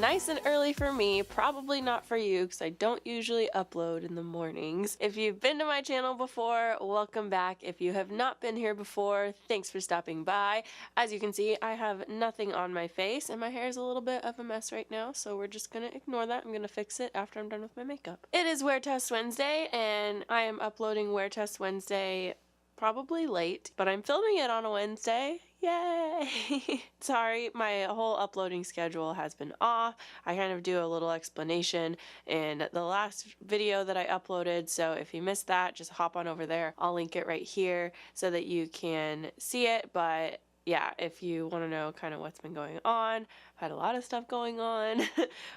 nice and early for me, probably not for you because I don't usually upload in the mornings. If you've been to my channel before, welcome back. If you have not been here before, thanks for stopping by. As you can see, I have nothing on my face and my hair is a little bit of a mess right now, so we're just gonna ignore that. I'm gonna fix it after I'm done with my makeup. It is Wear Test Wednesday and I am uploading Wear Test Wednesday probably late, but I'm filming it on a Wednesday. Yay! Sorry, my whole uploading schedule has been off. I kind of do a little explanation in the last video that I uploaded, so if you missed that, just hop on over there. I'll link it right here so that you can see it, but yeah, if you want to know kind of what's been going on, I've had a lot of stuff going on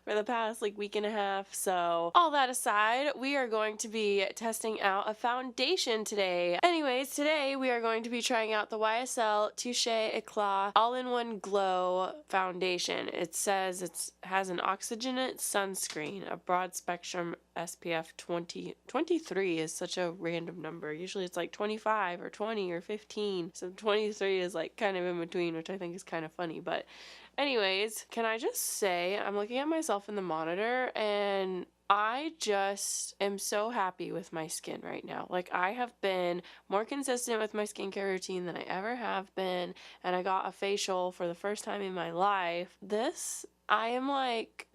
for the past week and a half. So all that aside, we are going to be testing out a foundation today. Anyways, today we are going to be trying out the YSL Touche Eclat All-in-One Glow Foundation. It says it has an oxygenate sunscreen, a broad spectrum SPF 20. 23 is such a random number. Usually it's 25 or 20 or 15. So 23 is kind of in between, which I think is kind of funny. But anyways, can I just say, I'm looking at myself in the monitor and I just am so happy with my skin right now. I have been more consistent with my skincare routine than I ever have been, and I got a facial for the first time in my life. I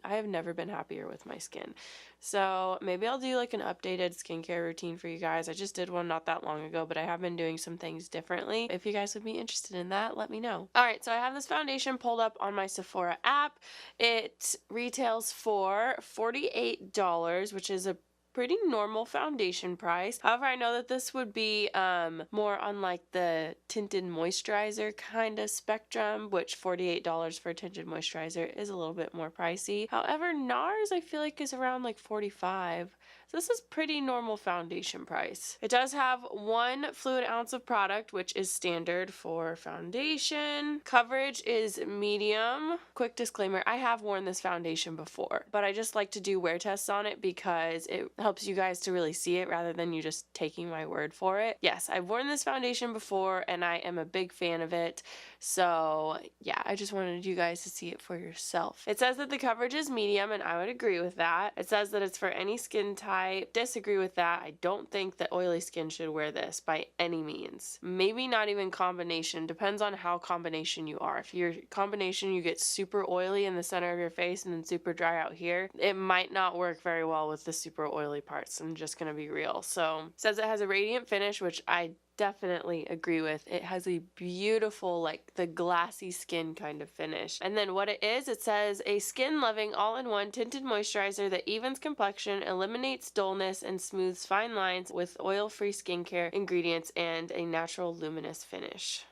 have never been happier with my skin. So maybe I'll do an updated skincare routine for you guys. I just did one not that long ago, but I have been doing some things differently. If you guys would be interested in that, let me know. Alright, so I have this foundation pulled up on my Sephora app. It retails for $48, which is a pretty normal foundation price. However, I know that this would be more on the tinted moisturizer kind of spectrum, which $48 for a tinted moisturizer is a little bit more pricey. However, NARS I feel is around $45. So this is pretty normal foundation price. It does have 1 fluid ounce of product, which is standard for foundation. Coverage is medium. Quick disclaimer, I have worn this foundation before, but I just like to do wear tests on it because it helps you guys to really see it rather than you just taking my word for it. Yes, I've worn this foundation before and I am a big fan of it. So yeah, I just wanted you guys to see it for yourself. It says that the coverage is medium and I would agree with that. It says that it's for any skin type. Disagree with that. I don't think that oily skin should wear this by any means. Maybe not even combination. Depends on how combination you are. If you're combination, you get super oily in the center of your face and then super dry out here, it might not work very well with the super oily parts. I'm just gonna be real. So it says it has a radiant finish, which I definitely agree with. It has a beautiful, the glassy skin kind of finish. And then what it is, it says a skin-loving all-in-one tinted moisturizer that evens complexion, eliminates dullness, and smooths fine lines with oil-free skincare ingredients and a natural luminous finish.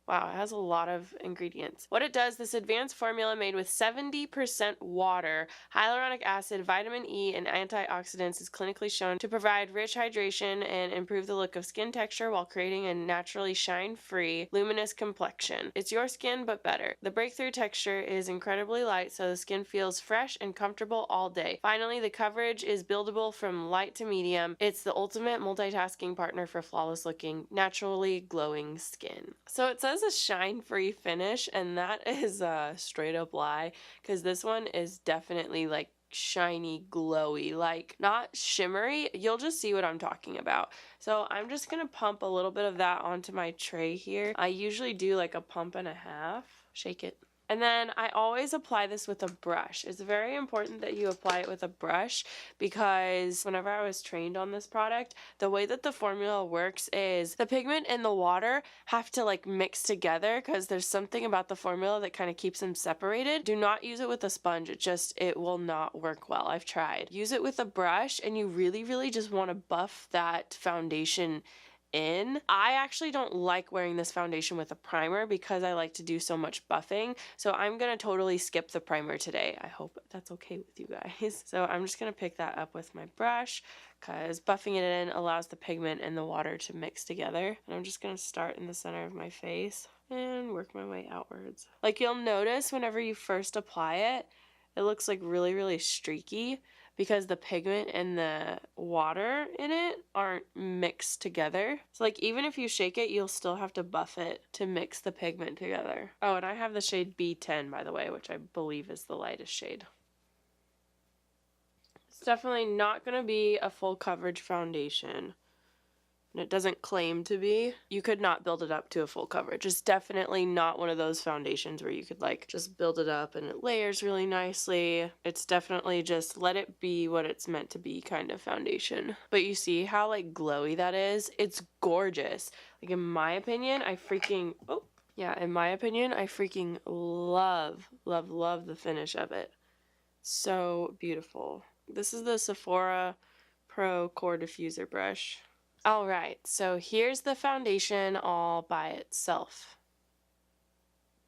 Wow, it has a lot of ingredients. What it does, this advanced formula made with 70% water, hyaluronic acid, vitamin E, and antioxidants is clinically shown to provide rich hydration and improve the look of skin texture while creating a naturally shine-free, luminous complexion. It's your skin, but better. The breakthrough texture is incredibly light, so the skin feels fresh and comfortable all day. Finally, the coverage is buildable from light to medium. It's the ultimate multitasking partner for flawless-looking, naturally glowing skin. So it says a shine-free finish, and that is a straight up lie because this one is definitely shiny, glowy, not shimmery. You'll just see what I'm talking about. So I'm just gonna pump a little bit of that onto my tray here. I usually do a pump and a half. Shake it. And then I always apply this with a brush. It's very important that you apply it with a brush because whenever I was trained on this product, the way that the formula works is the pigment and the water have to mix together because there's something about the formula that kind of keeps them separated. Do not use it with a sponge. It will not work well. I've tried. Use it with a brush and you really, really just want to buff that foundation in. I actually don't like wearing this foundation with a primer because I like to do so much buffing. So I'm gonna totally skip the primer today. I hope that's okay with you guys. So I'm just gonna pick that up with my brush because buffing it in allows the pigment and the water to mix together. And I'm just gonna start in the center of my face and work my way outwards. You'll notice whenever you first apply it, it looks really, really streaky. because the pigment and the water in it aren't mixed together. So like even if you shake it, you'll still have to buff it to mix the pigment together. Oh, and I have the shade B10, by the way, which I believe is the lightest shade. It's definitely not going to be a full coverage foundation. And it doesn't claim to be. You could not build it up to a full coverage. It's definitely not one of those foundations where you could like just build it up and it layers really nicely. It's definitely just let it be what it's meant to be kind of foundation. But you see how like glowy that is? It's gorgeous. Like in my opinion, I freaking love, love, love the finish of it. So beautiful. This is the Sephora Pro Core Diffuser brush. All right, so here's the foundation all by itself.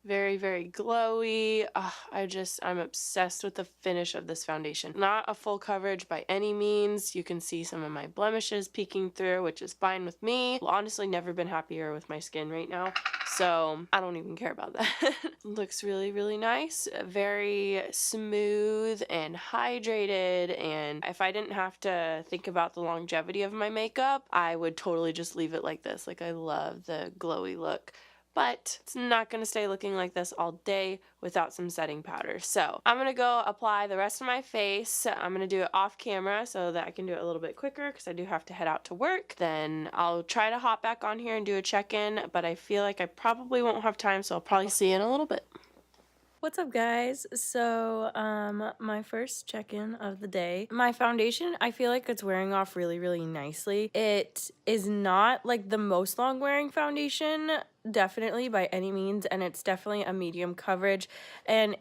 Very, very glowy. I'm obsessed with the finish of this foundation. Not a full coverage by any means. You can see some of my blemishes peeking through, which is fine with me. Honestly, never been happier with my skin right now. So I don't even care about that. Looks really, really nice. Very smooth and hydrated. And if I didn't have to think about the longevity of my makeup, I would totally just leave it like this. Like I love the glowy look. But it's not going to stay looking like this all day without some setting powder. So I'm going to go apply the rest of my face. I'm going to do it off camera so that I can do it a little bit quicker because I do have to head out to work. Then I'll try to hop back on here and do a check-in, but I feel like I probably won't have time, so I'll probably see you in a little bit. What's up, guys? So my first check-in of the day. My foundation, I feel like it's wearing off really, really nicely. It is not like the most long wearing foundation, definitely by any means, and it's definitely a medium coverage. And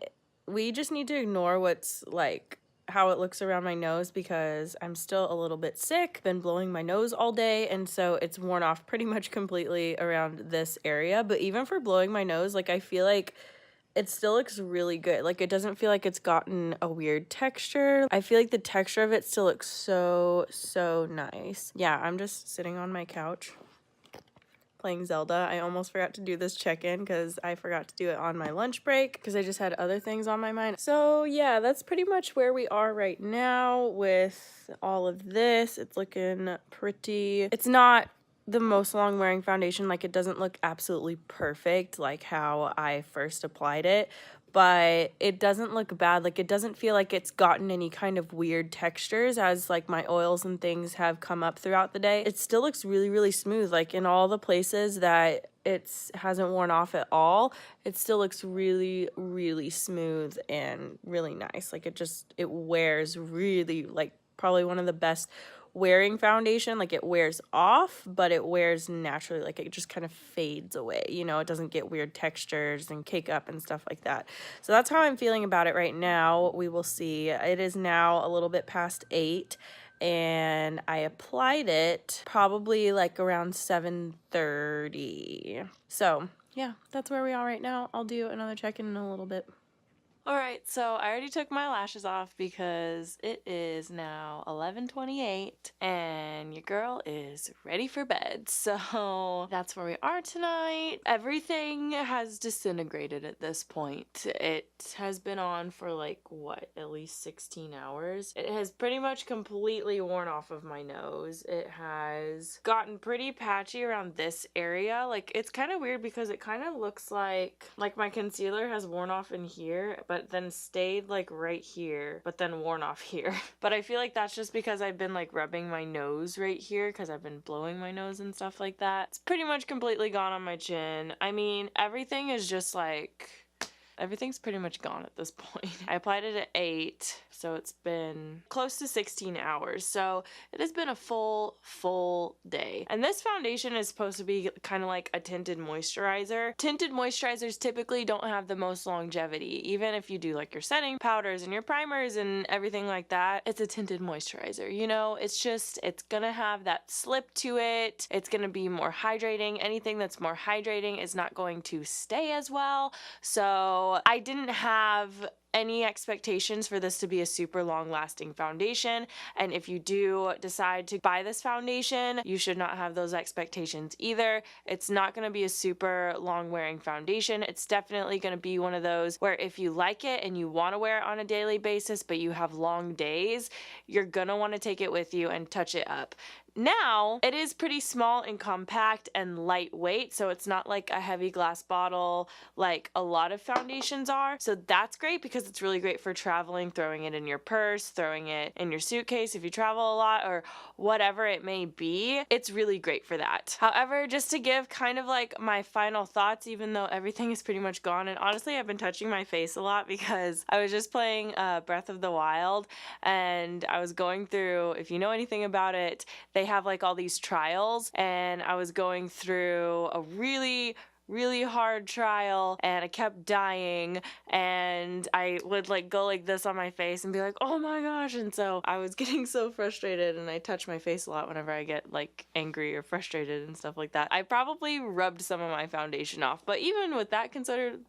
we just need to ignore what's like how it looks around my nose because I'm still a little bit sick, been blowing my nose all day, and so it's worn off pretty much completely around this area. But even for blowing my nose, like I feel like it still looks really good. Like it doesn't feel like it's gotten a weird texture. I feel like the texture of it still looks so, so nice. Yeah, I'm just sitting on my couch playing Zelda. I almost forgot to do this check-in because I forgot to do it on my lunch break because I just had other things on my mind. So yeah, that's pretty much where we are right now with all of this. It's looking pretty. It's not the most long wearing foundation. Like it doesn't look absolutely perfect like how I first applied it, but it doesn't look bad. Like it doesn't feel like it's gotten any kind of weird textures as like my oils and things have come up throughout the day. It still looks really, really smooth. Like in all the places that it hasn't worn off at all, it still looks really, really smooth and really nice. Like it wears really, like probably one of the best wearing foundation. Like it wears off, but it wears naturally. Like it just kind of fades away, you know, it doesn't get weird textures and cake up and stuff like that. So that's how I'm feeling about it right now. We will see. It is now a little bit past 8 and I applied it probably like around 7:30. So yeah, that's where we are right now. I'll do another check-in in a little bit. Alright, so I already took my lashes off because it is now 11:28 and your girl is ready for bed. So that's where we are tonight. Everything has disintegrated at this point. It has been on for like, what, at least 16 hours. It has pretty much completely worn off of my nose. It has gotten pretty patchy around this area. Like, it's kind of weird because it kind of looks like my concealer has worn off in here, but then stayed like right here, but then worn off here. But I feel like that's just because I've been like rubbing my nose right here because I've been blowing my nose and stuff like that. It's pretty much completely gone on my chin. I mean, everything is just like, everything's pretty much gone at this point. I applied it at 8, so it's been close to 16 hours. So it has been a full day. And this foundation is supposed to be kind of like a tinted moisturizer. Tinted moisturizers typically don't have the most longevity. Even if you do like your setting powders and your primers and everything like that, it's a tinted moisturizer. You know, it's gonna have that slip to it. It's gonna be more hydrating. Anything that's more hydrating is not going to stay as well. So I didn't have any expectations for this to be a super long lasting foundation. And if you do decide to buy this foundation, you should not have those expectations either. It's not going to be a super long wearing foundation. It's definitely going to be one of those where if you like it and you want to wear it on a daily basis, but you have long days, you're going to want to take it with you and touch it up. Now, it is pretty small and compact and lightweight, so it's not like a heavy glass bottle like a lot of foundations are. So that's great because it's really great for traveling, throwing it in your purse, throwing it in your suitcase if you travel a lot or whatever it may be. It's really great for that. However, just to give kind of like my final thoughts, even though everything is pretty much gone, and honestly, I've been touching my face a lot because I was just playing Breath of the Wild, and I was going through, if you know anything about it, they have like all these trials, and I was going through a really hard trial and I kept dying, and I would like go like this on my face and be like, oh my gosh. And so I was getting so frustrated, and I touch my face a lot whenever I get like angry or frustrated and stuff like that. I probably rubbed some of my foundation off, but even with that considered,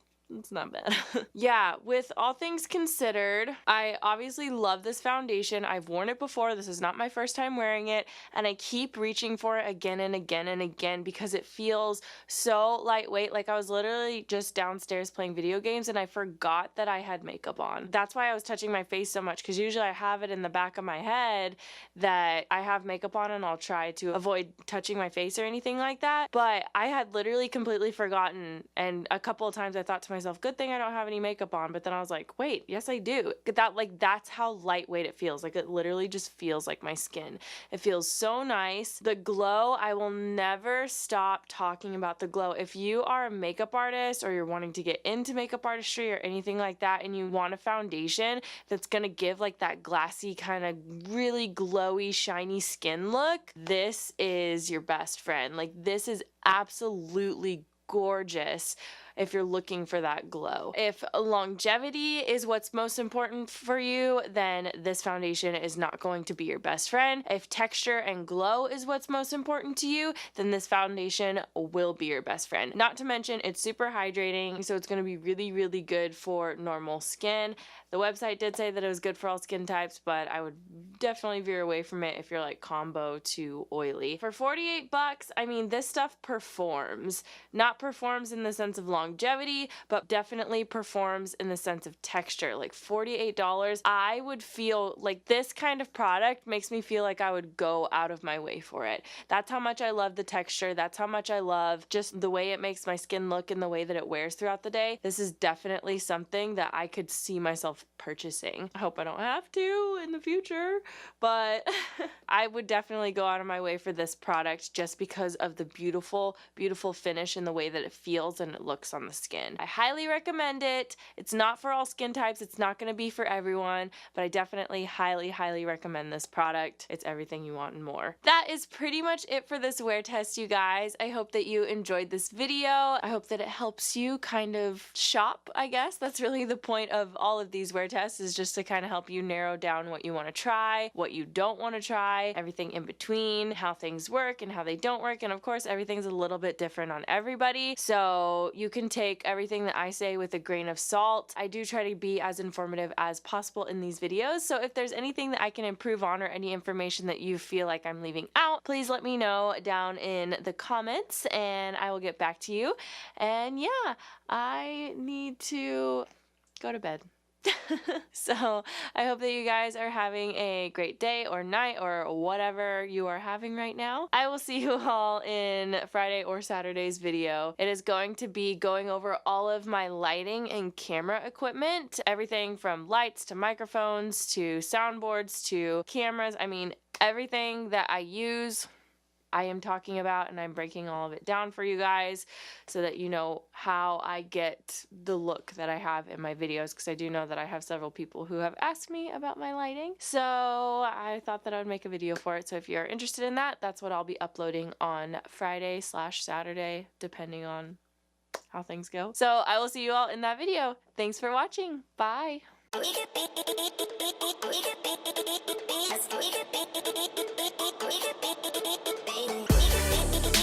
it's not bad. Yeah, with all things considered, I obviously love this foundation. I've worn it before. This is not my first time wearing it, and I keep reaching for it again and again and again because it feels so lightweight. Like I was literally just downstairs playing video games and I forgot that I had makeup on. That's why I was touching my face so much, because usually I have it in the back of my head that I have makeup on and I'll try to avoid touching my face or anything like that. But I had literally completely forgotten, and a couple of times I thought to myself, good thing I don't have any makeup on. But then I was like, wait, yes I do. That's how lightweight it feels. Like it literally just feels like my skin. It feels so nice. The glow, I will never stop talking about the glow. If you are a makeup artist or you're wanting to get into makeup artistry or anything like that, and you want a foundation that's gonna give like that glassy kind of really glowy shiny skin look, this is your best friend. Like this is absolutely gorgeous if you're looking for that glow. If longevity is what's most important for you, then this foundation is not going to be your best friend. If texture and glow is what's most important to you, then this foundation will be your best friend. Not to mention it's super hydrating, so it's going to be really good for normal skin. The website did say that it was good for all skin types, but I would definitely veer away from it if you're like combo to oily. For 48 bucks, I mean, this stuff performs. Not performs in the sense of longevity, but definitely performs in the sense of texture. Like $48, I would feel like this kind of product makes me feel like I would go out of my way for it. That's how much I love the texture. That's how much I love just the way it makes my skin look and the way that it wears throughout the day. This is definitely something that I could see myself purchasing. I hope I don't have to in the future, but I would definitely go out of my way for this product just because of the beautiful finish and the way that it feels and it looks on the skin. I highly recommend it. It's not for all skin types. It's not going to be for everyone, but I definitely highly recommend this product. It's everything you want and more. That is pretty much it for this wear test, you guys. I hope that you enjoyed this video. I hope that it helps you kind of shop, I guess. That's really the point of all of these wear tests, is just to kind of help you narrow down what you want to try, what you don't want to try, everything in between, how things work and how they don't work. And of course, everything's a little bit different on everybody, so you can take everything that I say with a grain of salt. I do try to be as informative as possible in these videos, so if there's anything that I can improve on or any information that you feel like I'm leaving out, please let me know down in the comments and I will get back to you. And yeah, I need to go to bed. So I hope that you guys are having a great day or night or whatever you are having right now. I will see you all in Friday or Saturday's video. It is going to be going over all of my lighting and camera equipment, everything from lights to microphones to soundboards to cameras. I mean, everything that I use, I am talking about, and I'm breaking all of it down for you guys so that you know how I get the look that I have in my videos, because I do know that I have several people who have asked me about my lighting, so I thought that I would make a video for it. So if you're interested in that, that's what I'll be uploading on Friday/Saturday, depending on how things go. So I will see you all in that video. Thanks for watching. Bye. We could be